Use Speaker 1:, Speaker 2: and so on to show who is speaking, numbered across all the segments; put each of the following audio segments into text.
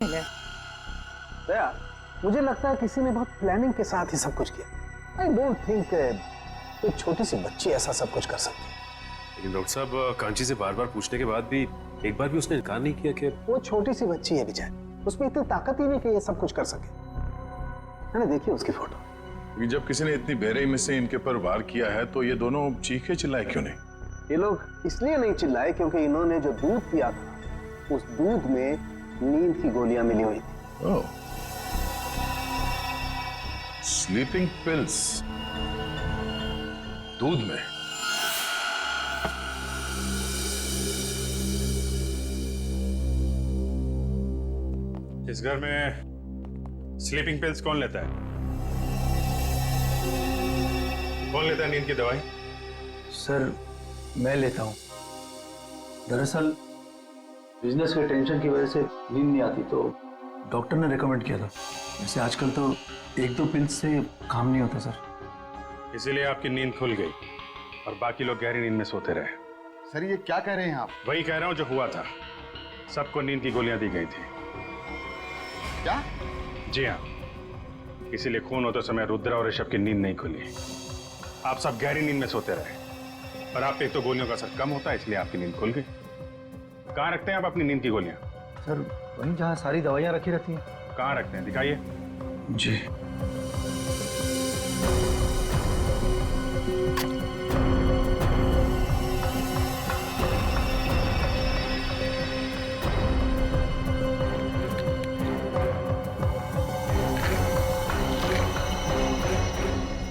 Speaker 1: दया, मुझे लगता है किसी ने बहुत प्लानिंग के साथ ही सब कुछ किया। आई डोंट थिंक एक छोटी सी बच्ची ऐसा सब कुछ कर सकती है।
Speaker 2: लेकिन डॉक्टर साहब, कांची से बार बार पूछने के बाद भी एक बार भी उसने इनकार नहीं किया कि
Speaker 1: वो छोटी सी बच्ची है बेचारी, उसमें इतनी ताकत ही नहीं कि ये सब कुछ कर सके, है ना? देखिए उसकी फोटो।
Speaker 3: जब किसी ने इतनी बेरहमी से इनके ऊपर वार किया है तो ये दोनों चीखे चिल्लाए क्यों नहीं?
Speaker 1: ये लोग इसलिए नहीं चिल्लाए क्योंकि इन्होंने जो दूध पिया था उस दूध में नींद की गोलियां मिली हुई थी।
Speaker 3: ओह, स्लीपिंग पिल्स दूध में।
Speaker 4: इस घर में स्लीपिंग पिल्स कौन लेता है? कौन लेता है नींद की दवाई?
Speaker 5: सर, मैं लेता हूँ। दरअसल बिजनेस के टेंशन की वजह से नींद नहीं आती तो डॉक्टर ने रेकमेंड किया था। वैसे आजकल तो एक दो पिल्स से काम नहीं होता सर।
Speaker 4: इसीलिए आपकी नींद खुल गई और बाकी लोग गहरी नींद में सोते रहे।
Speaker 6: सर ये क्या कह रहे हैं आप?
Speaker 4: वही कह रहा हूं जो हुआ था। सबको नींद की गोलियां दी गई थी।
Speaker 6: क्या?
Speaker 4: जी हाँ, इसीलिए खून होते समय रुद्रा और ऋषभ की नींद नहीं खुली। आप सब गहरी नींद में सोते रहे और आप पे एक तो गोलियों का असर कम होता है, इसलिए आपकी नींद खुल गई। कहाँ रखते हैं आप अपनी नींद की गोलियां?
Speaker 5: सर, वहीं जहाँ सारी दवाइयाँ रखी रहती हैं।
Speaker 4: कहाँ रखते हैं, दिखाइए।
Speaker 5: जी।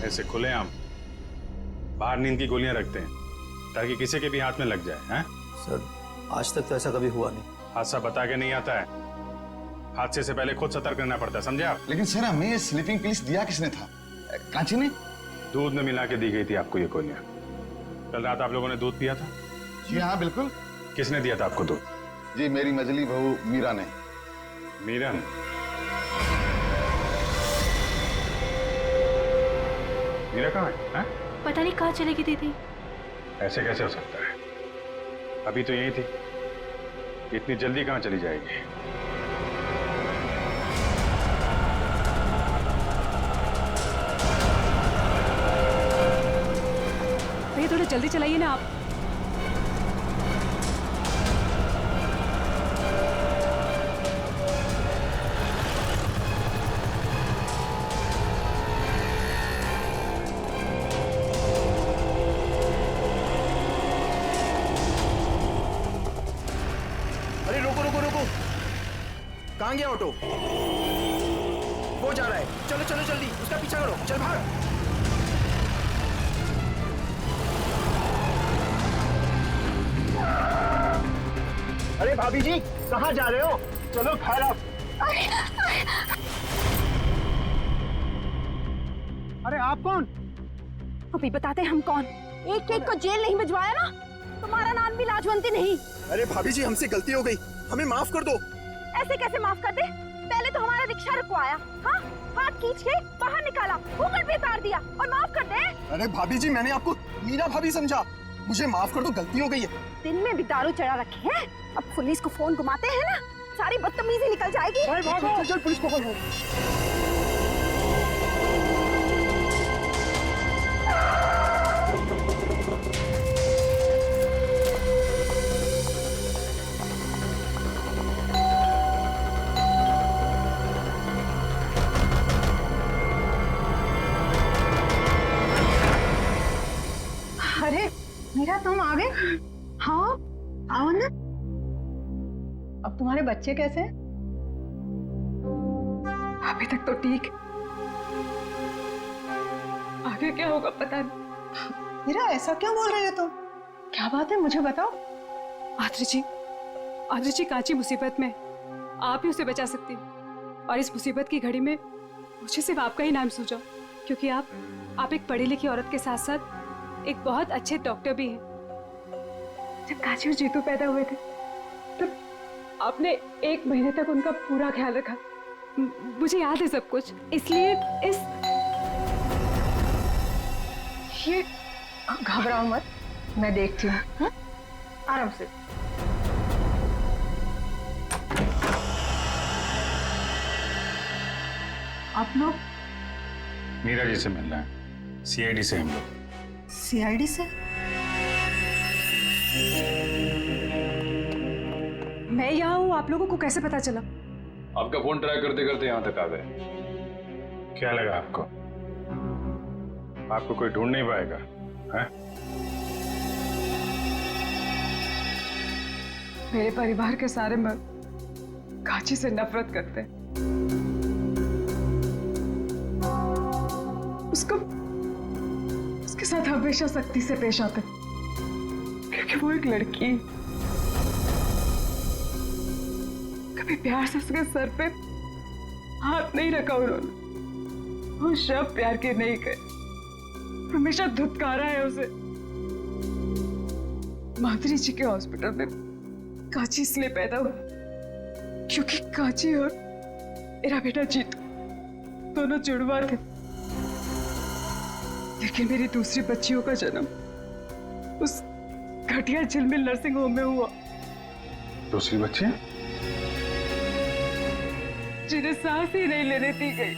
Speaker 4: ऐसे खुलेआम बाहर नींद की गोलियां रखते हैं ताकि किसी के भी हाथ में लग जाए। हैं?
Speaker 5: सर, आज तक तो ऐसा कभी हुआ नहीं।
Speaker 4: हादसा बता के नहीं आता है, हादसे से पहले खुद सतर्क रहना पड़ता है, समझे आप?
Speaker 6: लेकिन सर हमें ये स्लीपिंग पिल्स दिया किसने था? कांची ने?
Speaker 4: दूध में मिला के दी गई थी आपको ये गोलियां। कल रात आप लोगों ने दूध पिया था?
Speaker 6: जी हाँ बिल्कुल।
Speaker 4: किसने दिया था आपको दूध?
Speaker 6: जी मेरी मजली बहू मीरा ने।
Speaker 4: मीरा ने? मीरा कहाँ है?
Speaker 7: पता नहीं कहाँ चली गई दीदी।
Speaker 4: ऐसे कैसे हो सकता है? अभी तो यही थी, इतनी जल्दी कहाँ चली जाएगी?
Speaker 7: भैया थोड़ा जल्दी चलाइए ना आप।
Speaker 8: अरे रुको रुको रुको, कहाँ गया ऑटो? वो जा रहा है, चलो चलो जल्दी उसका पीछा करो, चल भाग। अरे भाभी जी कहाँ जा रहे हो? चलो घर आप। अरे आप कौन?
Speaker 7: अभी बताते हम कौन। एक एक को जेल नहीं भिजवाया ना, तुम्हारा नाम भी लाजवंती नहीं।
Speaker 8: अरे भाभी जी हमसे गलती हो गई, हमें माफ कर दो।
Speaker 7: ऐसे कैसे माफ कर दे? पहले तो हमारा रिक्शा रुकवाया, हाँ, हाथ खींच के बाहर निकाला, ऊपर भी उतार दिया और माफ कर दे।
Speaker 8: अरे भाभी जी मैंने आपको मीरा भाभी समझा, मुझे माफ कर दो, गलती हो गई है।
Speaker 7: दिन में भी दारू चढ़ा रखे हैं, अब पुलिस को फोन घुमाते हैं ना, सारी बदतमीजी निकल जाएगी।
Speaker 8: चल चल पुलिस को कॉल।
Speaker 7: अरे मीरा तुम आ गए? हाँ आओ ना। अब तुम्हारे बच्चे कैसे हैं?
Speaker 9: अभी तक तो ठीक, आगे क्या होगा पता नहीं।
Speaker 7: मीरा ऐसा क्यों बोल रहे हो तुम? क्या बात है मुझे बताओ।
Speaker 9: आदरी जी कांची मुसीबत में, आप ही उसे बचा सकती हैं। और इस मुसीबत की घड़ी में मुझे सिर्फ आपका ही नाम सूझा, क्योंकि आप एक पढ़ी लिखी औरत के साथ साथ एक बहुत अच्छे डॉक्टर भी हैं। जब कांची और जीतू पैदा हुए थे तब आपने 1 महीने तक उनका पूरा ख्याल रखा। मुझे याद है सब कुछ, इसलिए
Speaker 7: ये घबराओ मत, मैं देखती हूँ, आराम से। आप लोग
Speaker 4: मीरा जी से मिलना है, सीआईडी से हम लोग।
Speaker 7: सीआईडी से?
Speaker 9: मैं यहाँ हूँ, आप लोगों को कैसे पता चला?
Speaker 5: आपका फोन ट्राई करते करते यहाँ तक आ गए।
Speaker 4: क्या लगा आपको? आपको कोई ढूंढ नहीं पाएगा, हैं?
Speaker 9: मेरे परिवार के सारे मर्द कांची से नफरत करते हैं। उसके साथ हमेशा सख्ती से पेश आते हैं, क्योंकि वो एक लड़की है। कभी प्यार से उसके सर पे हाथ नहीं रखा उन्होंने। वो शब्द प्यार के नहीं कहे, हमेशा धुतकारा है उसे। माधुरी जी के हॉस्पिटल में कांची इसलिए पैदा हुआ क्योंकि कांची और मेरा बेटा जीतू दोनों जुड़वा थे। लेकिन मेरी दूसरी बच्चियों का जन्म उस घटिया झिलमिल नर्सिंग होम में हुआ।
Speaker 4: दूसरी बच्ची?
Speaker 9: जिन्हें सांस ही नहीं लेने दी गई।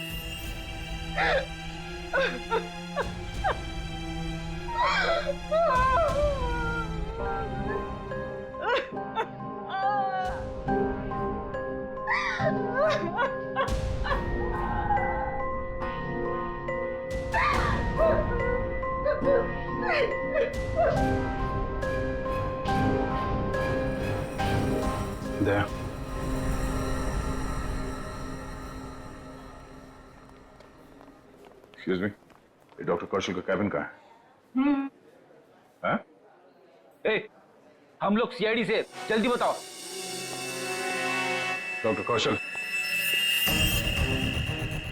Speaker 4: दया,
Speaker 3: एक्सक्यूज मी, ये डॉक्टर कौशल का कैबिन कहाँ है? हाँ?
Speaker 8: ए, हम लोग सीआईडी से, जल्दी बताओ।
Speaker 3: डॉक्टर कौशल,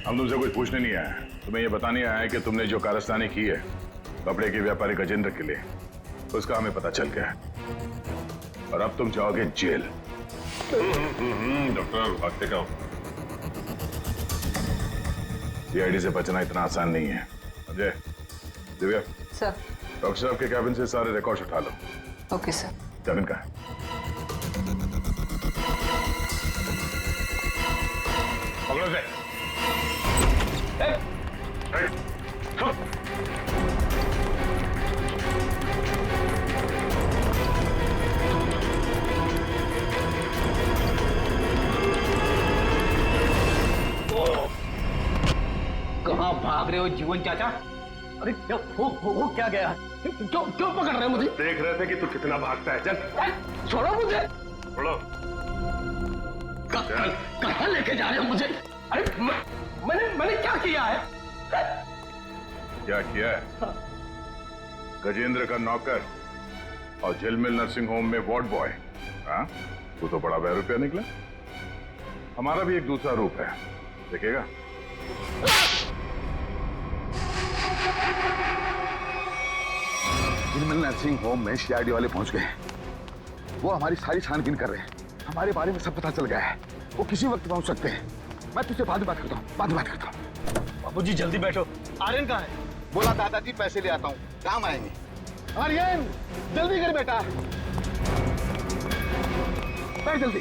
Speaker 3: हम तुमसे कुछ पूछने नहीं आए हैं। तुम्हें यह बताने आया है कि तुमने जो कारस्तानी की है कपड़े के व्यापारी गजेंद्र के लिए, उसका हमें पता चल गया है और अब तुम जाओगे जेल।
Speaker 2: डॉक्टर भागते का
Speaker 3: सीआईडी से बचना इतना आसान नहीं है। अजय, दिव्या,
Speaker 7: सर।
Speaker 3: डॉक्टर साहब के कैबिन से सारे रिकॉर्ड्स उठा लो।
Speaker 7: Okay sir.
Speaker 3: कैबिन का है?
Speaker 4: पकड़ो से।
Speaker 8: कहाँ भाग रहे हो जीवन चाचा? अरे क्या हो क्या गया? क्यों क्यों पकड़ रहे हो मुझे?
Speaker 2: देख रहे थे कि तू कितना भागता है। चल
Speaker 8: छोड़ो मुझे।
Speaker 2: छोड़ो।
Speaker 8: कहाँ लेके जा रहे हो मुझे? अरे मैंने क्या किया है?
Speaker 3: क्या किया है? गजेंद्र का नौकर और झिलमिल नर्सिंग होम में वार्ड बॉय। हाँ, तू तो बड़ा बेरुपया निकला। हमारा भी एक दूसरा रूप है, देखेगा?
Speaker 6: झिलमिल नर्सिंग होम में सीआईडी वाले पहुंच गए। वो हमारी सारी छानबीन कर रहे हैं। हमारे बारे में सब पता चल गया है। वो किसी वक्त पहुंच सकते हैं। मैं तुझसे बाद में बात करता हूँ।
Speaker 8: बाबूजी जल्दी बैठो। आर्यन कहाँ है?
Speaker 6: बोला दादाजी पैसे ले आता हूँ, काम आएंगे। आर्यन जल्दी कर बेटा, बैठ जल्दी।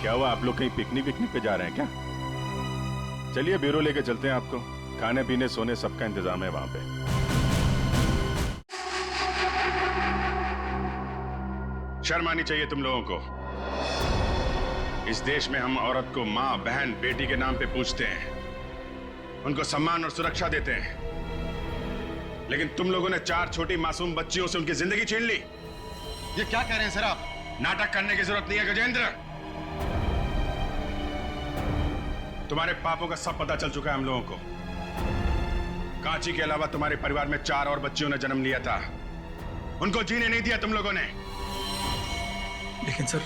Speaker 4: क्या हुआ, आप लोग कहीं पिकनिक पे जा रहे हैं क्या? चलिए ब्यूरो लेके चलते हैं आपको। खाने पीने सोने सबका इंतजाम है वहां पे। शर्म आनी चाहिए तुम लोगों को। इस देश में हम औरत को माँ, बहन, बेटी के नाम पे पूछते हैं, उनको सम्मान और सुरक्षा देते हैं। लेकिन तुम लोगों ने 4 छोटी मासूम बच्चियों से उनकी जिंदगी छीन ली।
Speaker 6: ये क्या कह रहे हैं सर आप?
Speaker 4: नाटक करने की जरूरत नहीं है गजेंद्र। तुम्हारे पापों का सब पता चल चुका है हम लोगों को। कांची के अलावा तुम्हारे परिवार में 4 और बच्चियों ने जन्म लिया था। उनको जीने नहीं दिया तुम लोगों ने।
Speaker 5: लेकिन सर,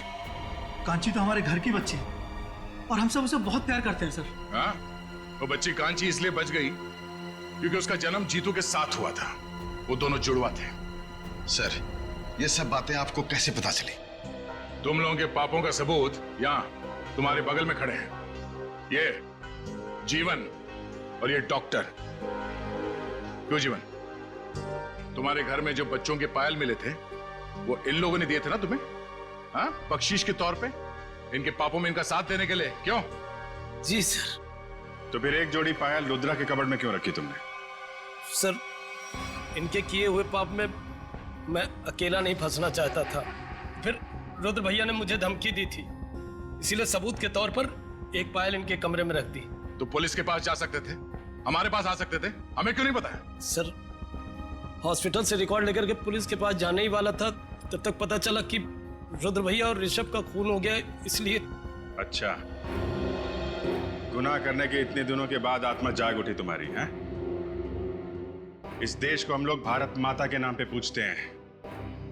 Speaker 5: कांची तो हमारे घर की बच्ची है। और हम सब उसे बहुत प्यार करते हैं सर।
Speaker 3: हाँ? वो बच्ची कांची इसलिए बच गई क्योंकि उसका जन्म जीतू के साथ हुआ था। वो दोनों जुड़वा थे।
Speaker 6: सर, ये सब बातें आपको कैसे पता चली?
Speaker 3: तुम लोगों के पापों का सबूत यहाँ तुम्हारे बगल में खड़े हैं। ये जीवन और ये डॉक्टर। क्यों जीवन, तुम्हारे घर में जो बच्चों के पायल मिले थे वो इन लोगों ने दिए थे ना तुम्हें? हाँ, बख्शीश के तौर पे, इनके पापों में इनका साथ देने के लिए। क्यों?
Speaker 8: जी सर।
Speaker 4: तो फिर एक जोड़ी पायल रुद्रा के कबर्ड में क्यों रखी तुमने?
Speaker 8: सर, इनके किए हुए पाप में मैं अकेला नहीं फंसना चाहता था। फिर रुद्र भैया ने मुझे धमकी दी थी, इसीलिए सबूत के तौर पर एक पायल इनके कमरे में रख दी।
Speaker 3: तो पुलिस के पास जा सकते थे, हमारे पास आ सकते थे, हमें क्यों नहीं बताया?
Speaker 8: सर, हॉस्पिटल से रिकॉर्ड लेकर के पुलिस के पास जाने ही वाला था, तब तक पता चला कि रुद्र भैया और ऋषभ का खून हो गया, इसलिए।
Speaker 4: अच्छा, गुनाह करने के इतने दिनों के बाद आत्मा जाग उठी तुम्हारी, हैं? इस देश को हम लोग भारत माता के नाम पे पूजते हैं,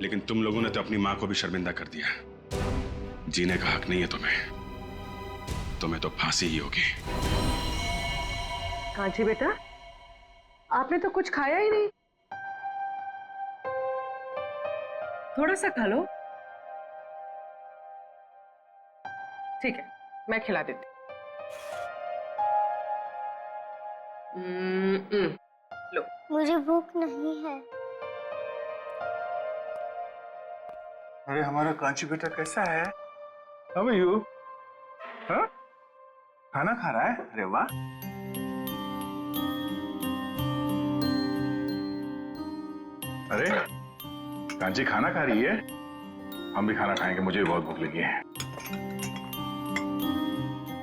Speaker 4: लेकिन तुम लोगों ने तो अपनी मां को भी शर्मिंदा कर दिया। जीने का हक नहीं है तुम्हें तो फांसी ही होगी।
Speaker 7: कांची बेटा, आपने तो कुछ खाया ही नहीं। थोड़ा सा खा लो। ठीक है, मैं खिला देती। लो।
Speaker 10: मुझे भूख नहीं है।
Speaker 6: अरे हमारा कांची बेटा कैसा है? How are you? हाँ? खाना खा रहा है? अरे वाह।
Speaker 3: अरे कांची खाना खा रही है? हम भी खाना खाएंगे, मुझे भी बहुत भूख लगी है।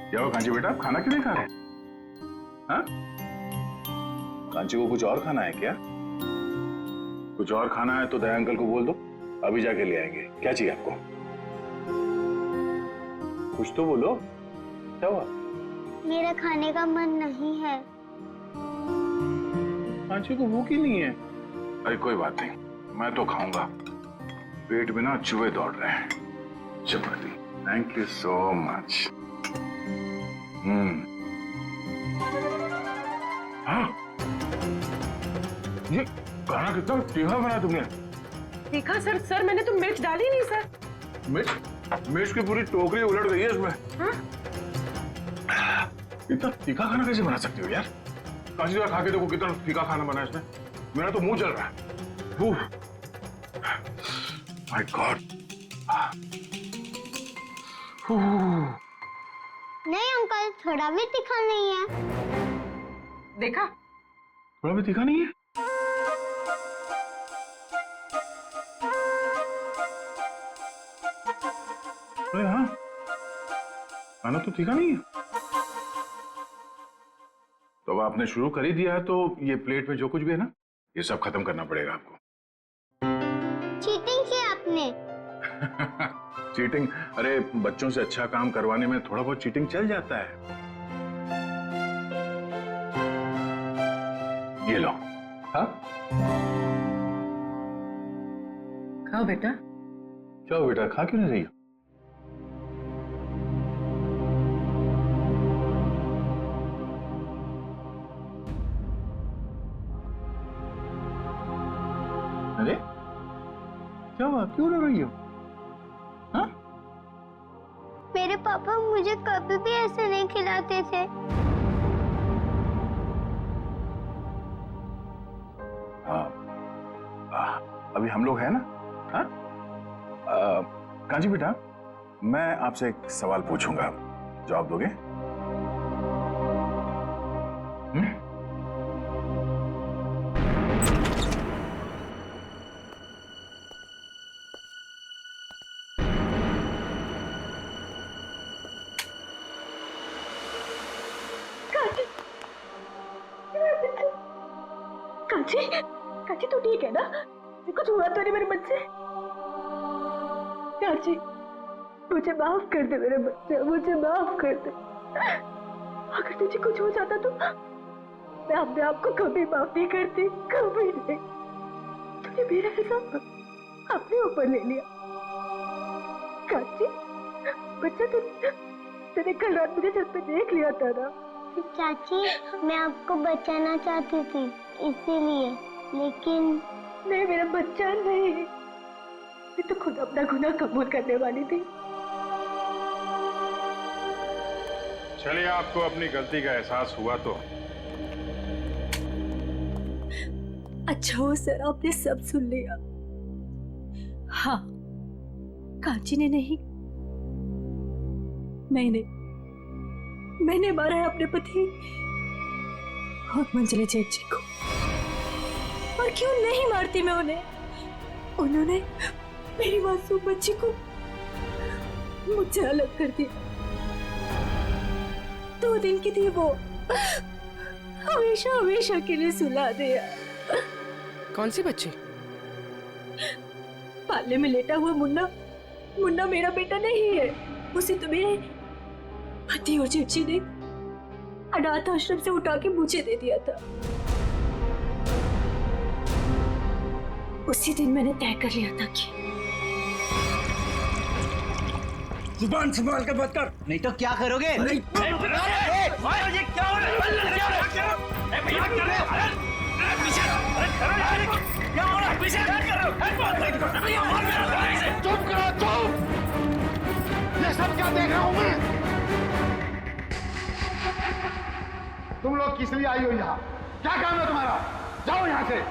Speaker 3: क्या हो कांची बेटा, आप खाना क्यों नहीं खा रहे? हाँ? कांची को कुछ और खाना है क्या? कुछ और खाना है तो दया अंकल को बोल दो, अभी जाके ले आएंगे। क्या चाहिए आपको? कुछ तो बोलो, क्या हुआ?
Speaker 10: मेरा खाने का मन नहीं है।
Speaker 3: कांची को भूख ही नहीं है। अरे कोई बात नहीं, मैं तो खाऊंगा। पेट में ना चूहे दौड़ रहे हैं। चपाती, थैंक यू सो मच। हाँ, ये खाना कितना तीखा बना तुमने?
Speaker 7: तीखा सर? सर मैंने तो मिर्च डाली नहीं सर।
Speaker 3: मिर्च की पूरी टोकरी उलट गई है इसमें।
Speaker 7: हाँ?
Speaker 3: इतना तीखा खाना कैसे बना सकती हो यार? कांची जरा खा के देखो कितना तीखा खाना बना है इसमें। मेरा तो मुंह जल रहा है। My God.
Speaker 10: नहीं अंकल, थोड़ा भी तीखा नहीं है।
Speaker 7: देखा?
Speaker 3: थोड़ा भी तीखा नहीं है? अरे हाँ, खाना तो तीखा नहीं है। तो अब आपने शुरू कर ही दिया है तो ये प्लेट में जो कुछ भी है ना, ये सब खत्म करना पड़ेगा आपको।
Speaker 10: चीटिंग की आपने।
Speaker 3: चीटिंग? अरे बच्चों से अच्छा काम करवाने में थोड़ा बहुत चीटिंग चल जाता है। ये लो। हाँ,
Speaker 7: खाओ बेटा।
Speaker 3: क्या हो बेटा, खा क्यों नहीं रही हो? अरे क्या हुआ, क्यों रो रही हो? हाँ?
Speaker 10: मेरे पापा मुझे कभी भी ऐसे नहीं खिलाते थे।
Speaker 3: अभी हम लोग हैं ना? हाँ? कांची बेटा, मैं आपसे एक सवाल पूछूंगा, जवाब दोगे?
Speaker 7: कांची, कांची तू ठीक है ना? कुछ हुआ तो नहीं मेरे बच्चे? कांची, मुझे माफ कर दे मेरे बच्चे, मुझे माफ कर दे। अगर तुझे कुछ हो जाता तो मैं अपने आप को कभी माफ नहीं करती, कभी नहीं। तूने मेरा हिसाब अपने ऊपर ले लिया। कांची, बच्चा तेरे कल रात मुझे छत पे देख लिया था ना।
Speaker 10: चाची, मैं आपको बचाना चाहती थी इसीलिए, लेकिन
Speaker 7: नहीं, मेरा बच्चा नहीं, मैं तो खुद अपना गुनाह कबूल करने वाली थी।
Speaker 4: चलिए, आपको अपनी गलती का एहसास हुआ तो
Speaker 7: अच्छा हो सर, आपने सब सुन लिया। हाँ, कांची ने नहीं, मैंने मारा है अपने पति और मंजली जेठ जी को। और क्यों नहीं मारती मैं उन्हें? उन्होंने मेरी मासूम बच्ची को मुझसे अलग कर दिया। 2 दिन की थी वो, हमेशा हमेशा के लिए सुला दिया।
Speaker 11: कौन सी बच्ची?
Speaker 7: पाले में लेटा हुआ मुन्ना मेरा बेटा नहीं है। उसे तो मेरे पति और जेठी ने अनाथ आश्रम से उठा के मुझे दे दिया था। उसी दिन मैंने तय कर लिया था कि
Speaker 11: जुबान संभाल कर बात कर, नहीं तो क्या करोगे?
Speaker 6: चुप करो, चुप! ये सब क्या देख रहा हूं मैं? तुम लोग किस लिए आई हो यहाँ? क्या काम है तुम्हारा? जाओ यहाँ से।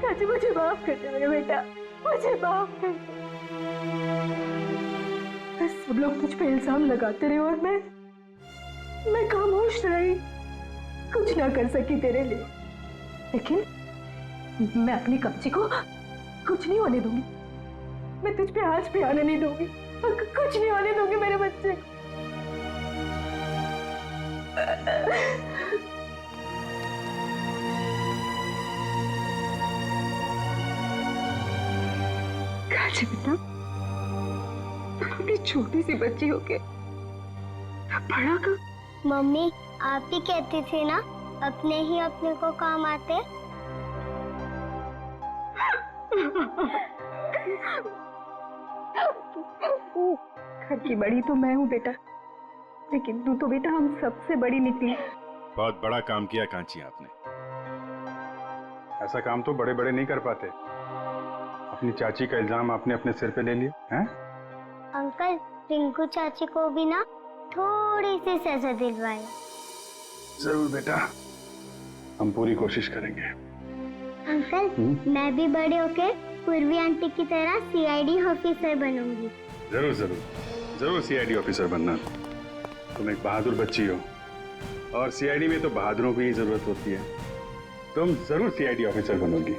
Speaker 7: काची, मुझे माफ कर दे मेरे बेटा, मुझे माफ कर दे। सब लोग मुझ पे इल्जाम लगाते रहे और मैं खामोश रही, कुछ ना कर सकी तेरे लिए। लेकिन मैं अपनी कब्जी को कुछ नहीं होने दूंगी। मैं तुझ पे आज भी आने नहीं दूंगी, कुछ नहीं होने दूंगी मेरे बच्चे। काची बेटा, अपनी छोटी सी बच्ची होके बड़ा का।
Speaker 10: मम्मी, आप ही कहती थी ना, अपने ही अपने को काम आते।
Speaker 7: घर की बड़ी तो मैं हूँ बेटा, लेकिन तू तो बेटा हम सबसे बड़ी निकली।
Speaker 4: बहुत बड़ा काम किया कांची आपने। ऐसा काम तो बड़े बड़े नहीं कर पाते। अपनी चाची का इल्जाम आपने अपने सिर पे ले लिया हैं?
Speaker 10: अंकल, रिंकू चाची को भी ना थोड़ी सी सजा दिलवाए।
Speaker 4: जरूर बेटा, हम पूरी कोशिश करेंगे।
Speaker 10: अंकल, मैं भी बड़े होके पूर्वी आंटी की तरह सीआईडी ऑफिसर बनूंगी।
Speaker 4: जरूर जरूर जरूर सीआईडी ऑफिसर बनना। तुम एक बहादुर बच्ची हो और सीआईडी में तो बहादुरों की ही जरूरत होती है। तुम जरूर सीआईडी ऑफिसर बनोगी।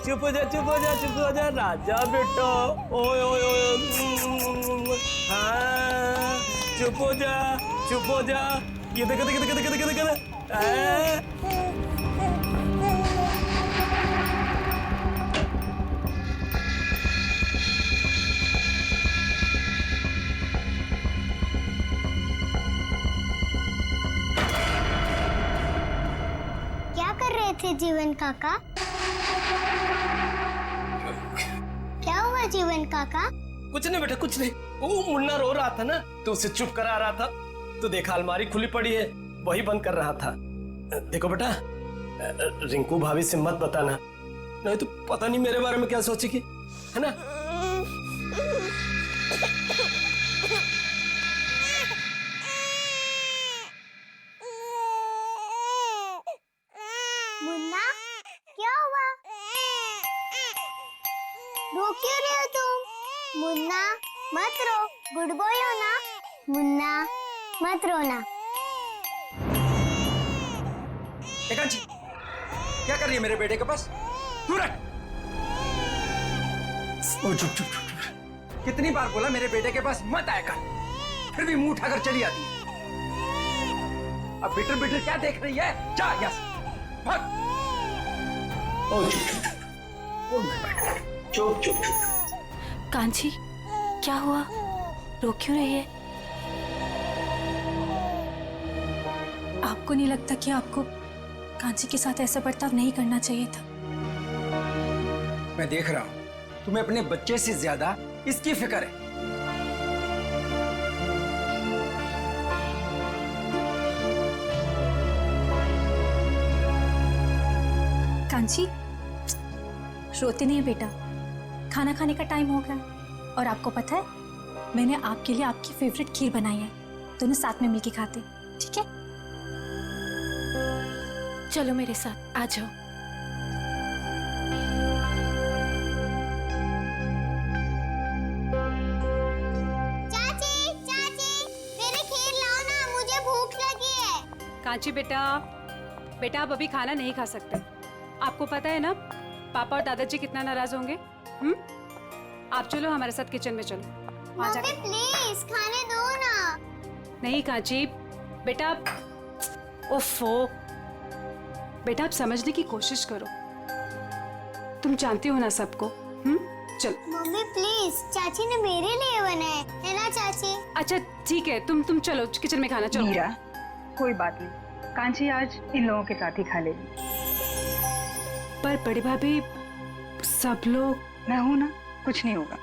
Speaker 11: चुप हो जा, चुप हो जा, चुप हो जा राजा बेटा। ओए ओए ओए, हाँ, चुप हो जा, चुप हो जा।
Speaker 8: ये देखो देखो देखो देखो देखो देखो।
Speaker 10: क्या कर रहे थे जीवन काका? क्या हुआ जीवन काका?
Speaker 8: कुछ नहीं बेटा, कुछ नहीं। वो मुन्ना रो रहा था ना, तो उसे चुप करा रहा था। तो देखा अलमारी खुली पड़ी है, वही बंद कर रहा था। देखो बेटा, रिंकू भाभी से मत बताना, नहीं तो पता नहीं मेरे बारे में क्या सोचेगी, है ना?
Speaker 10: मुन्ना, क्या हुआ? रो क्यों रहे हो तुम? मुन्ना, मत रो, गुड बॉय हो ना? मुन्ना, मत रोना।
Speaker 11: कांची, क्या कर रही है मेरे बेटे के पास? दूर रख। ओ चुप चुप चुप चुप। कितनी बार बोला मेरे बेटे के पास मत आया कर, फिर भी मुंह उठाकर चली आती है। अब बिटर बिटर क्या देख रही है? जा यहाँ से, भाग। ओ चुप चुप चुप चुप चुप चुप।
Speaker 7: कांची, क्या हुआ? रो क्यों रही है? आपको नहीं लगता कि आपको कांची के साथ ऐसा बर्ताव नहीं करना चाहिए था?
Speaker 11: मैं देख रहा हूँ तुम्हें अपने बच्चे से ज्यादा इसकी फिक्र है।
Speaker 7: कांची, रोते नहीं बेटा, खाना खाने का टाइम हो गया। और आपको पता है, मैंने आपके लिए आपकी फेवरेट खीर बनाई है, दोनों साथ में मिलके खाते, ठीक है? चलो मेरे साथ, आ जाओ।
Speaker 10: चाची, चाची, मेरी खीर लाओ ना, मुझे भूख लगी है।
Speaker 9: कांची बेटा, बेटा आप अभी खाना नहीं खा सकते। आपको पता है ना पापा और दादाजी कितना नाराज होंगे। आप चलो हमारे साथ किचन में चलो।
Speaker 10: मम्मी प्लीज खाने दो ना।
Speaker 9: नहीं कांची बेटा, ओफो बेटा, आप समझने की कोशिश करो, तुम जानती हो ना सबको। चलो
Speaker 10: मम्मी प्लीज, चाची ने मेरे लिए बनाए है ना चाची?
Speaker 9: अच्छा ठीक है, तुम चलो किचन में खाना। चलो
Speaker 12: मीरा, कोई बात नहीं, कांची आज इन लोगों के साथ ही खा लेगी।
Speaker 9: पर बड़ी भाभी, सब लोग।
Speaker 12: मैं हूं ना, कुछ नहीं होगा।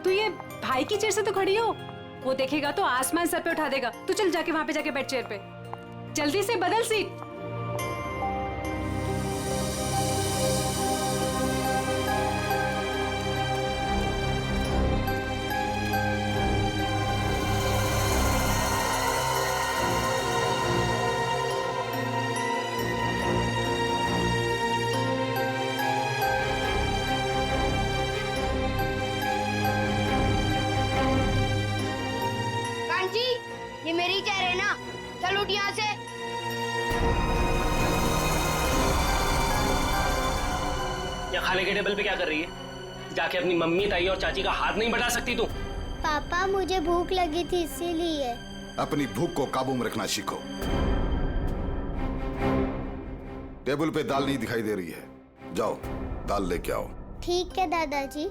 Speaker 9: तू ये भाई की चेयर से तो खड़ी हो, वो देखेगा तो आसमान सर पे उठा देगा। तू चल जाके वहां पे जाके बैठ चेयर पे, जल्दी से बदल सीट।
Speaker 10: ये मेरी चेयर है ना, चल उठ यहाँ से।
Speaker 8: या खाने के टेबल पे क्या कर रही है? जाके अपनी मम्मी, ताई और चाची का हाथ नहीं बढ़ा सकती तू?
Speaker 10: पापा, मुझे भूख लगी थी इसीलिए।
Speaker 6: अपनी भूख को काबू में रखना सीखो। टेबल पे दाल नहीं दिखाई दे रही है, जाओ दाल लेके आओ।
Speaker 10: ठीक है दादाजी।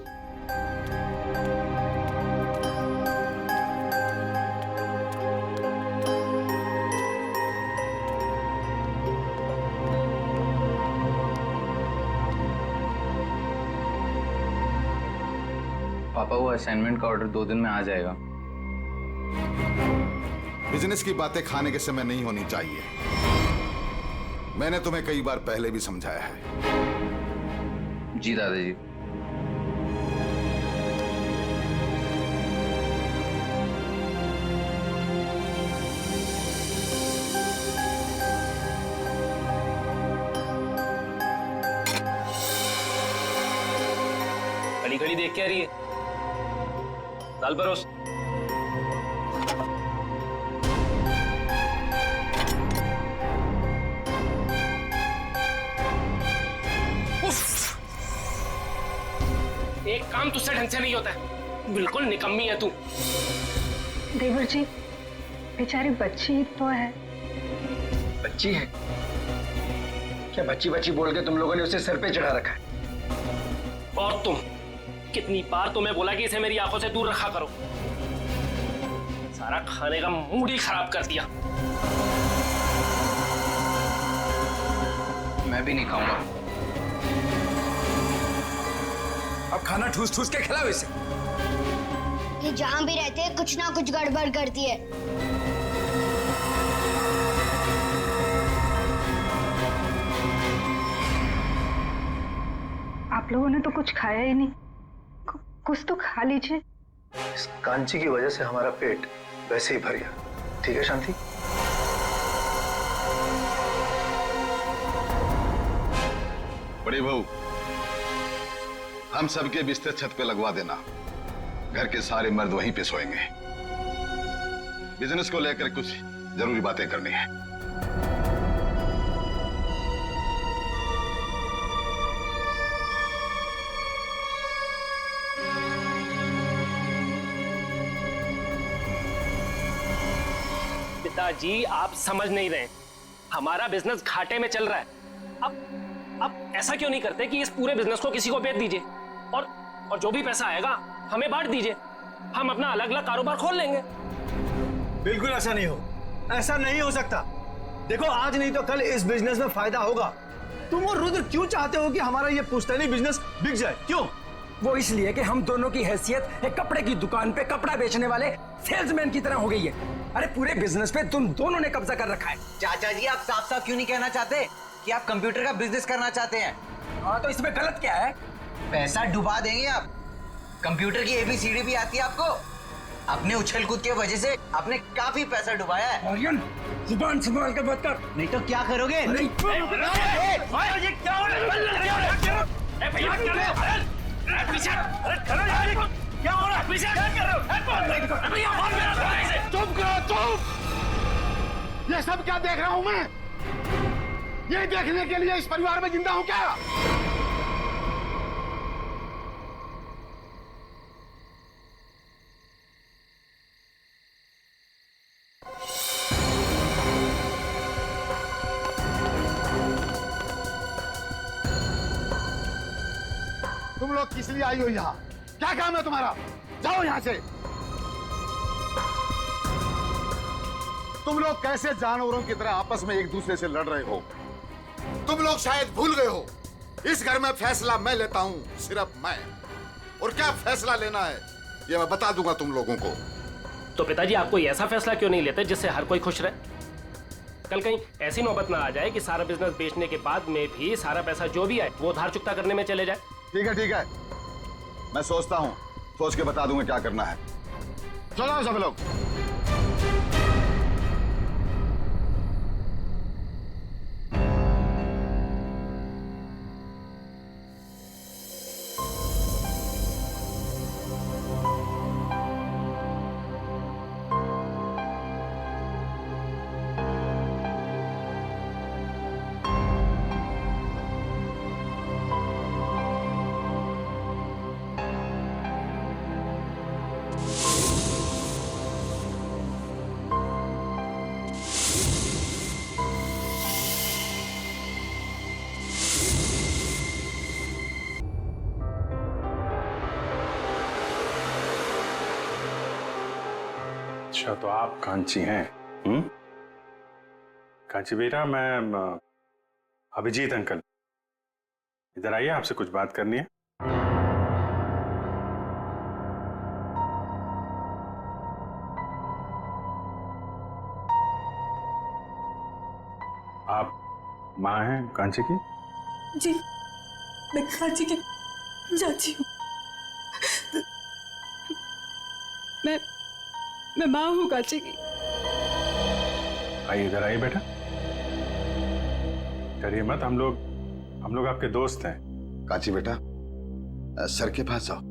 Speaker 13: पापा, वो असाइनमेंट का ऑर्डर 2 दिन में आ जाएगा।
Speaker 6: बिजनेस की बातें खाने के समय नहीं होनी चाहिए। मैंने तुम्हें कई बार पहले भी समझाया है।
Speaker 13: जी दादाजी।
Speaker 8: घड़ी घड़ी देख के आ रही है, दाल परोस। एक काम तुझसे ढंग से नहीं होता है। बिल्कुल निकम्मी है तू।
Speaker 12: देवर जी, बेचारी बच्ची तो है।
Speaker 11: बच्ची है क्या? बच्ची बच्ची बोल के तुम लोगों ने उसे सर पे चढ़ा रखा है।
Speaker 8: और तुम, कितनी बार तुम्हें बोला कि इसे मेरी आंखों से दूर रखा करो। सारा खाने का मूड ही खराब कर दिया।
Speaker 13: मैं भी नहीं खाऊंगा।
Speaker 11: अब खाना ठूस ठूस के खिलाओ इसे।
Speaker 10: ये जहाँ भी रहते हैं कुछ ना कुछ गड़बड़ करती है।
Speaker 12: आप लोगों ने तो कुछ खाया ही नहीं, कुछ तो खा लीजिए।
Speaker 5: इस कांची की वजह से हमारा पेट वैसे ही भर गया। ठीक है शांति?
Speaker 6: बड़ी बहू, हम सबके बिस्तर छत पे लगवा देना। घर के सारे मर्द वहीं पे सोएंगे। बिजनेस को लेकर कुछ जरूरी बातें करनी है।
Speaker 8: पिताजी, आप समझ नहीं रहे, हमारा बिजनेस घाटे में चल रहा है। अब ऐसा क्यों नहीं करते कि इस पूरे बिजनेस को किसी को बेच दीजिए और जो भी पैसा आएगा हमें बांट दीजिए। हम अपना अलग अलग कारोबार खोल लेंगे।
Speaker 14: बिल्कुल ऐसा नहीं हो, ऐसा नहीं हो सकता। देखो, आज नहीं तो कल इस बिजनेस में फायदा होगा। तुम और रुद्र क्यों चाहते हो कि हमारा ये पुश्तैनी बिजनेस बिक जाए? क्यों?
Speaker 11: वो इसलिए कि हम दोनों की हैसियत एक कपड़े की दुकान पे कपड़ा बेचने वाले सेल्समैन की तरह हो गई है। अरे पूरे बिजनेस पे तुम दोनों ने कब्जा कर रखा है।
Speaker 15: चाचा जी, आप साफ साफ क्यों नहीं कहना चाहते कि आप कंप्यूटर का बिजनेस करना चाहते हैं?
Speaker 11: हाँ, तो इसमें गलत क्या है?
Speaker 15: पैसा डुबा देंगे आप। कंप्यूटर की ABCD भी आती है आपको? अपने उछल कूद के वजह से आपने काफी पैसा डुबाया है।
Speaker 11: आर्यन, जुबान संभाल कर बात कर,
Speaker 15: नहीं तो क्या करोगे?
Speaker 11: नहीं।
Speaker 6: चुप करो तुम! ये सब क्या देख रहा हूं मैं? ये देखने के लिए इस परिवार में जिंदा हूं क्या? तुम लोग किस लिए आई हो यहाँ? क्या काम है तुम्हारा? जाओ यहाँ से। तुम लोग कैसे जानवरों की तरह आपस में एक दूसरे से लड़ रहे हो? तुम लोग शायद भूल गए हो, इस घर में फैसला मैं लेता हूं, सिर्फ मैं। और क्या फैसला लेना है ये मैं बता दूंगा तुम लोगों को।
Speaker 8: तो पिताजी, आप कोई ऐसा फैसला क्यों नहीं लेते जिससे हर कोई खुश रहे? कल कहीं ऐसी नौबत ना आ जाए कि सारा बिजनेस बेचने के बाद में भी सारा पैसा जो भी आए वो उधार चुकता करने में चले जाए।
Speaker 6: ठीक है, ठीक है, मैं सोचता हूं, सोच के बता दूंगा क्या करना है। चलो सब लोग।
Speaker 4: अच्छा, तो आप कांची हैं? कांची बेटा, मैं अभिजीत अंकल, इधर आइए, आपसे कुछ बात करनी है। आप माँ हैं कांची की?
Speaker 7: जी, मैं कांची की चाची हूँ। मैं माँ हूँ कांची की।
Speaker 4: आइए, इधर आइए बेटा, डरिए मत, हम लोग आपके दोस्त हैं।
Speaker 6: कांची बेटा, सर के पास जाओ,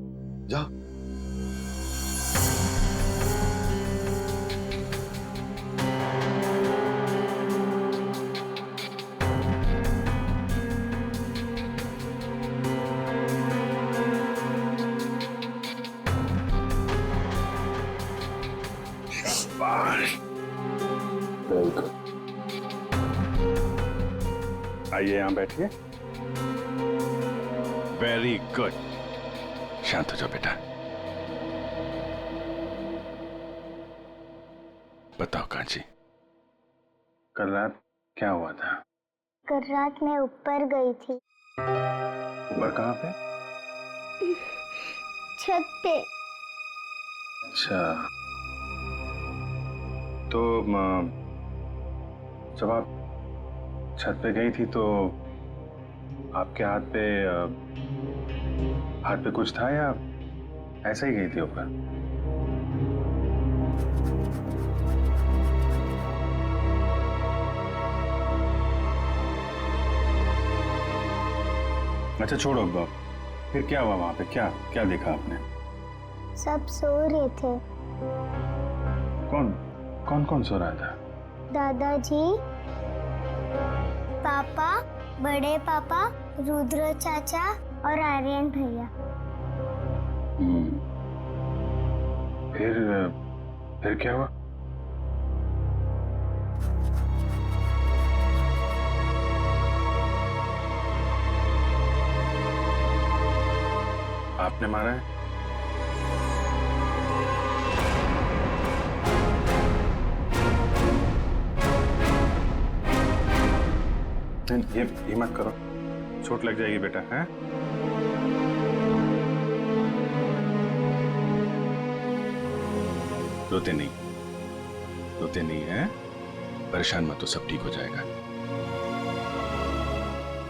Speaker 6: जाओ।
Speaker 4: शाबाश। आइए यहां बैठिए। Very good. शांत हो जाओ बेटा। बताओ कांची, कल रात क्या हुआ था?
Speaker 10: कल रात मैं ऊपर गई थी।
Speaker 4: ऊपर कहाँ पे?
Speaker 10: छत पे।
Speaker 4: अच्छा, तो जब आप छत पे गई थी तो आपके हाथ पे कुछ था या ऐसे ही गई थी ऊपर? अच्छा छोड़ो, फिर क्या हुआ वहां पे? क्या क्या देखा आपने?
Speaker 10: सब सो रहे थे।
Speaker 4: कौन सो रहा था?
Speaker 10: दादाजी, पापा, बड़े पापा, रुद्र चाचा और आर्यन भैया।
Speaker 4: फिर क्या हुआ? आपने मारा है? ये मत करो, चोट लग जाएगी बेटा। हैं? रोते नहीं हैं? परेशान मत हो, सब ठीक हो जाएगा।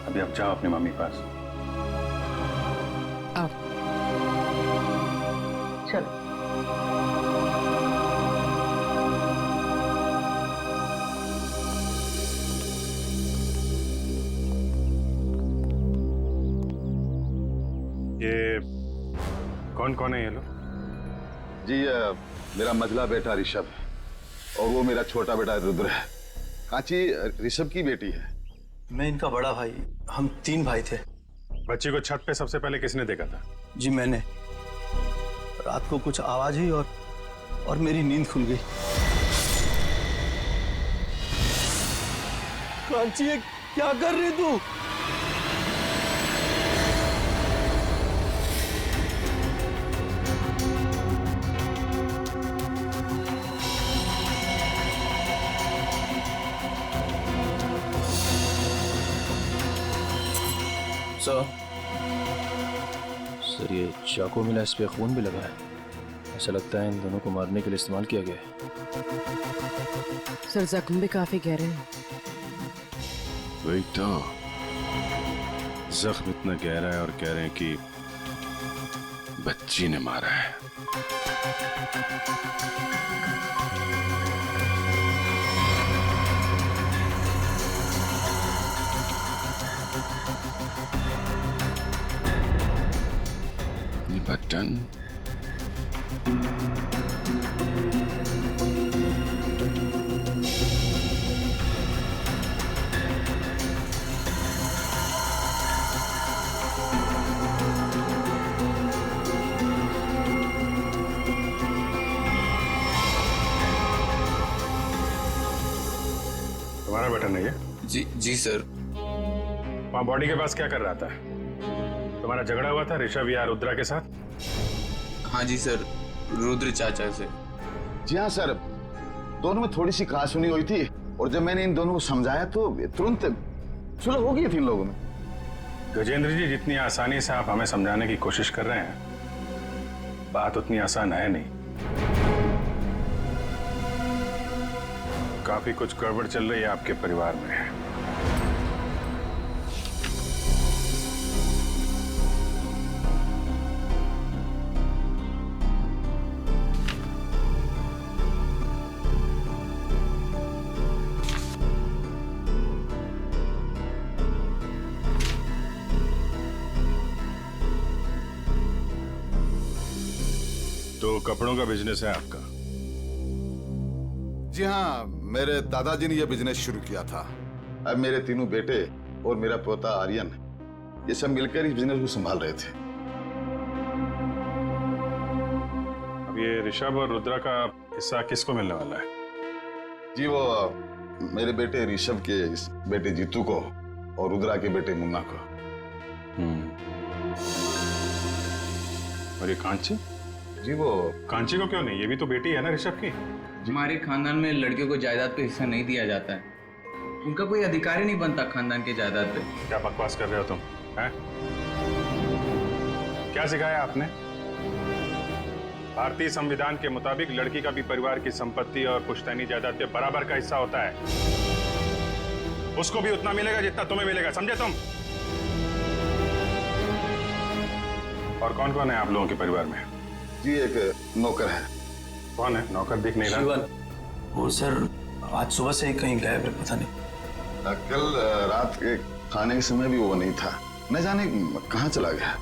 Speaker 4: अभी आप जाओ अपने मम्मी के पास।
Speaker 12: चलो।
Speaker 4: ये कौन है ये लोग?
Speaker 6: जी मेरा मझला बेटा ऋषभ और वो मेरा छोटा बेटा रुद्र है। कांची ऋषभ की बेटी है।
Speaker 5: मैं इनका बड़ा भाई। हम 3 भाई थे।
Speaker 4: बच्ची को छत पे सबसे पहले किसने देखा था?
Speaker 5: जी मैंने। रात को कुछ आवाज हुई और मेरी नींद खुल गई। कांची ये क्या कर रही तू?
Speaker 16: सर ये चाकू मिला, इस पे खून भी लगा है। ऐसा लगता है इन दोनों को मारने के लिए इस्तेमाल किया गया है।
Speaker 17: सर जख्म भी काफी गहरे हैं।
Speaker 4: वही तो, जख्म इतना गहरा है और कह रहे हैं कि बच्ची ने मारा है। बटन तुम्हारा बटन है ये?
Speaker 13: जी सर।
Speaker 4: वहां बॉडी के पास क्या कर रहा था? तुम्हारा झगड़ा हुआ था ऋषभ या रुद्रा के साथ?
Speaker 13: हाँ जी सर, रुद्र चाचा से।
Speaker 6: जी हाँ सर, दोनों में थोड़ी सी कहासुनी हुई थी और जब मैंने इन दोनों को समझाया तो तुरंत सुलह हो गई थी इन लोगों में।
Speaker 4: गजेंद्र जी, जितनी आसानी से आप हमें समझाने की कोशिश कर रहे हैं, बात उतनी आसान है नहीं। काफी कुछ गड़बड़ चल रही है आपके परिवार में। तो कपड़ों का बिजनेस है आपका?
Speaker 6: जी हाँ, मेरे दादाजी ने यह बिजनेस शुरू किया था। अब मेरे तीनों बेटे और मेरा पोता आर्यन ये सब मिलकर इस बिजनेस को संभाल रहे थे।
Speaker 4: अब ये ऋषभ और रुद्रा का हिस्सा किसको मिलने वाला है?
Speaker 6: जी वो मेरे बेटे ऋषभ के बेटे जीतू को और रुद्रा के बेटे मुन्ना को।
Speaker 4: और ये कांची?
Speaker 6: जी वो
Speaker 4: कांची को क्यों नहीं? ये भी तो बेटी है ना ऋषभ की।
Speaker 13: हमारे खानदान में लड़कियों को जायदाद पे हिस्सा नहीं दिया जाता है। उनका कोई अधिकार ही नहीं बनता खानदान के जायदाद पे।
Speaker 4: क्या बकवास कर रहे हो तुम? हैं? क्या सिखाया आपने? भारतीय संविधान के मुताबिक लड़की का भी परिवार की संपत्ति और पुश्तैनी जायदाद पे बराबर का हिस्सा होता है। उसको भी उतना मिलेगा जितना तुम्हें मिलेगा, समझे तुम? और कौन कौन है आप लोगों के परिवार में?
Speaker 6: जी एक नौकर है।
Speaker 4: कौन है नौकर? दिख नहीं रहा।
Speaker 5: शिवन, वो सर आज सुबह से ही कहीं गायब है, पता नहीं।
Speaker 6: कल रात के खाने के समय भी वो नहीं था, न जाने कहाँ चला गया।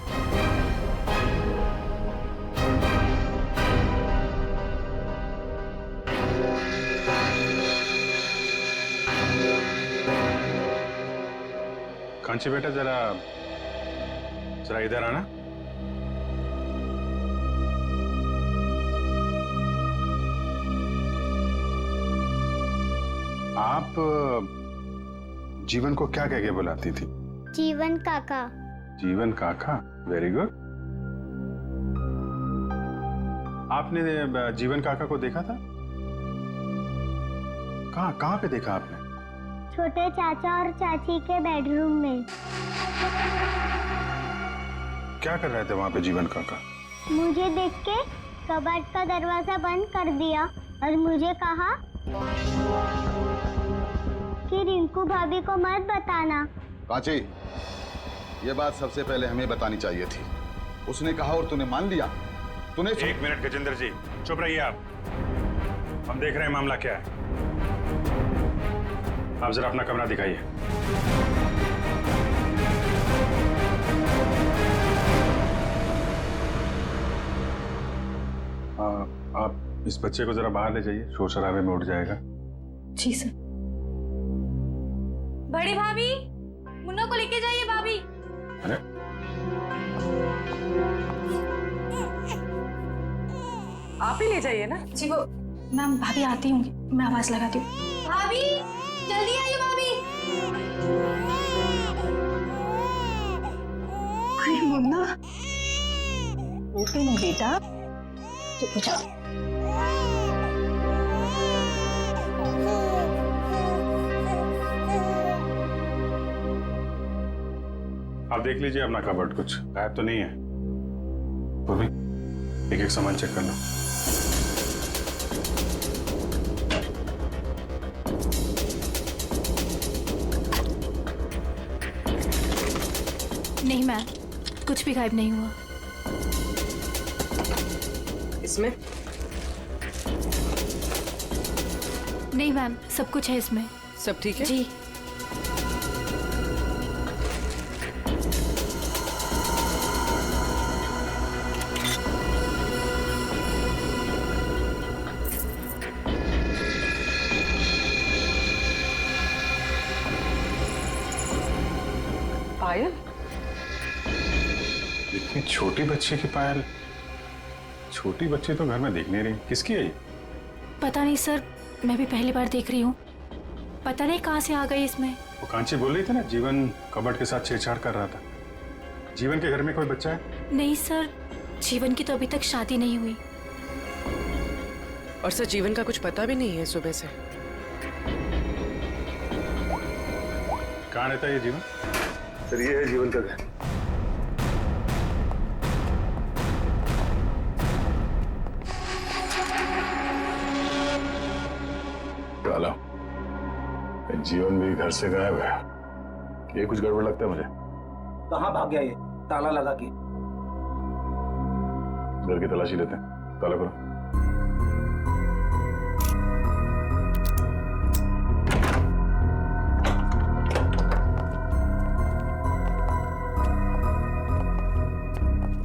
Speaker 4: कांची बेटा जरा इधर आना। आप जीवन को क्या कह के बुलाती थी?
Speaker 10: जीवन काका।
Speaker 4: जीवन काका, वेरी गुड। आपने जीवन काका को देखा था? कहाँ पे देखा आपने?
Speaker 10: छोटे चाचा और चाची के बेडरूम में।
Speaker 4: क्या कर रहे थे वहां पे जीवन काका?
Speaker 10: मुझे देख के कबर्ड का दरवाजा बंद कर दिया और मुझे कहा कि रिंकू भाभी को मत बताना।
Speaker 6: कांची, ये बात सबसे पहले हमें बतानी चाहिए थी। उसने कहा और तूने मान लिया। तूने
Speaker 4: एक मिनट गजेंद्र जी, चुप रहिए आप। हम देख रहे हैं मामला क्या है। आप जरा अपना कमरा दिखाइए। आप इस बच्चे को जरा बाहर ले जाइए, शोर शराबे में उठ जाएगा।
Speaker 7: जी सर।
Speaker 17: बड़ी भाभी, मुन्ना को लेके जाइए भाभी।
Speaker 4: अरे
Speaker 17: आप ही ले जाइए ना। जी वो मैम, भाभी आती होंगी, मैं आवाज लगाती हूँ। भाभी जल्दी आइए भाभी।
Speaker 7: अरे मुन्ना, नहीं बेटा, जाओ।
Speaker 4: आप देख लीजिए अपना कबर्ड, कुछ गायब तो नहीं है। वो भी एक एक सामान चेक कर लो।
Speaker 17: नहीं मैम, कुछ भी गायब नहीं हुआ।
Speaker 18: इसमें?
Speaker 17: नहीं मैम, सब कुछ है इसमें।
Speaker 18: सब ठीक है?
Speaker 17: जी।
Speaker 18: पायल?
Speaker 4: इतनी छोटी बच्ची की पायल? छोटी बच्ची तो घर में दिख नहीं रही। किसकी है ये?
Speaker 17: पता नहीं सर, मैं भी पहली बार देख रही हूँ। पता नहीं कहाँ से आ गई इसमें।
Speaker 4: वो कांची बोल रही थी ना, जीवन कबर्ड के साथ छेड़छाड़ कर रहा था। जीवन के घर में कोई बच्चा है?
Speaker 17: नहीं सर, जीवन की तो अभी तक शादी नहीं हुई।
Speaker 18: और सर जीवन का कुछ पता भी नहीं है सुबह से।
Speaker 4: कहाँ रहता है ये जीवन?
Speaker 5: सर ये है जीवन का घर।
Speaker 3: काला, जीवन भी घर से गायब है। ये कुछ गड़बड़ लगता है मुझे।
Speaker 14: कहाँ भाग गया ये ताला लगा के?
Speaker 3: घर की तलाशी लेते हैं, ताला करो।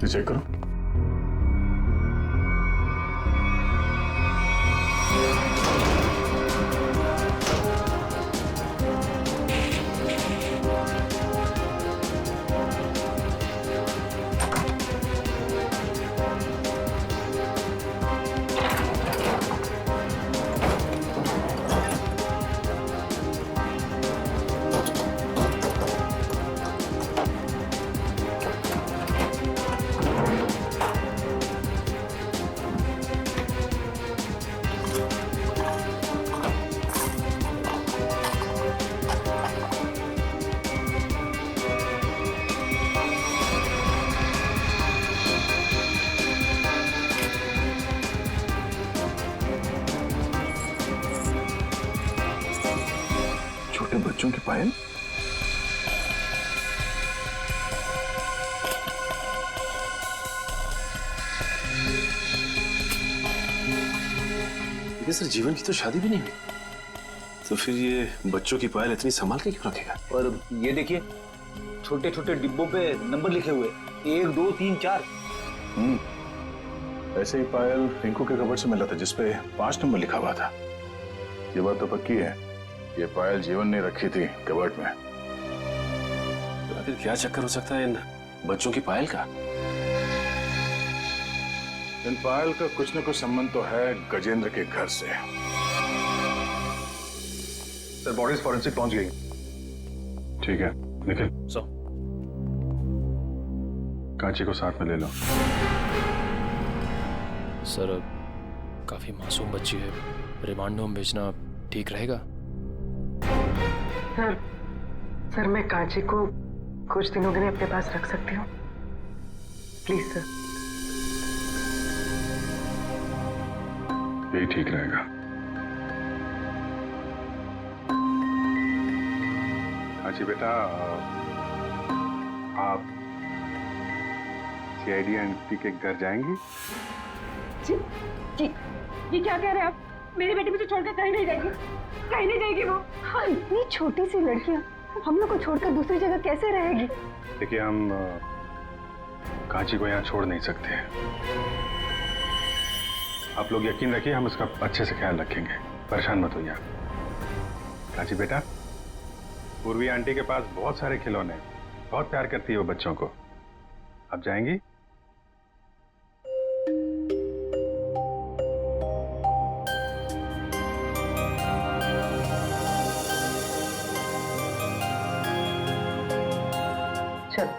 Speaker 3: चेक करो। फिर बच्चों की पायल?
Speaker 2: लेकिन सर जीवन की तो शादी भी नहीं हुई, तो फिर ये बच्चों की पायल इतनी संभाल के क्यों रखेगा?
Speaker 14: और ये देखिए छोटे छोटे डिब्बों पे नंबर लिखे हुए, 1 2 3 4।
Speaker 3: ऐसे ही पायल रिंकू के कबर्ड से मिला था जिसपे 5 नंबर लिखा हुआ था। ये बात तो पक्की है, ये पायल जीवन ने रखी थी कबर्ड में।
Speaker 2: तो आखिर क्या चक्कर हो सकता है इन बच्चों की पायल का?
Speaker 3: इन पायल का कुछ न कुछ संबंध तो है गजेंद्र के घर से।
Speaker 4: सर बॉडीज फॉरेंसिक पहुंच गई। ठीक है निखिल, कांची को साथ में ले लो।
Speaker 16: सर काफी मासूम बच्ची है, रिमांड होम भेजना ठीक रहेगा?
Speaker 18: सर मैं कांची को कुछ दिनों के लिए अपने पास रख सकती हूँ, प्लीज सर।
Speaker 4: यही ठीक रहेगा। कांची बेटा, आप सीआईडी आंटी के घर जाएंगी?
Speaker 7: जी जी, ये क्या कह रहे हैं आप? मेरी बेटी मुझे छोड़कर कहीं नहीं जाएगी, कहीं नहीं जाएगी वो। हाँ, इतनी छोटी सी लड़कियां हम लोग को छोड़कर दूसरी जगह कैसे रहेगी?
Speaker 4: देखिए हम कांची को यहाँ छोड़ नहीं सकते। आप लोग यकीन रखिए, हम इसका अच्छे से ख्याल रखेंगे, परेशान मत होइए। कांची बेटा, पूर्वी आंटी के पास बहुत सारे खिलौने, बहुत प्यार करती है वो बच्चों को। आप जाएंगी?
Speaker 18: चलो।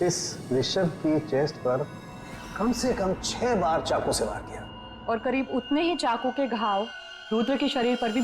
Speaker 1: इस ऋषभ की चेस्ट पर कम से कम 6 बार चाकू से वार किया,
Speaker 17: और करीब उतने ही चाकू के घाव रुद्र के शरीर पर भी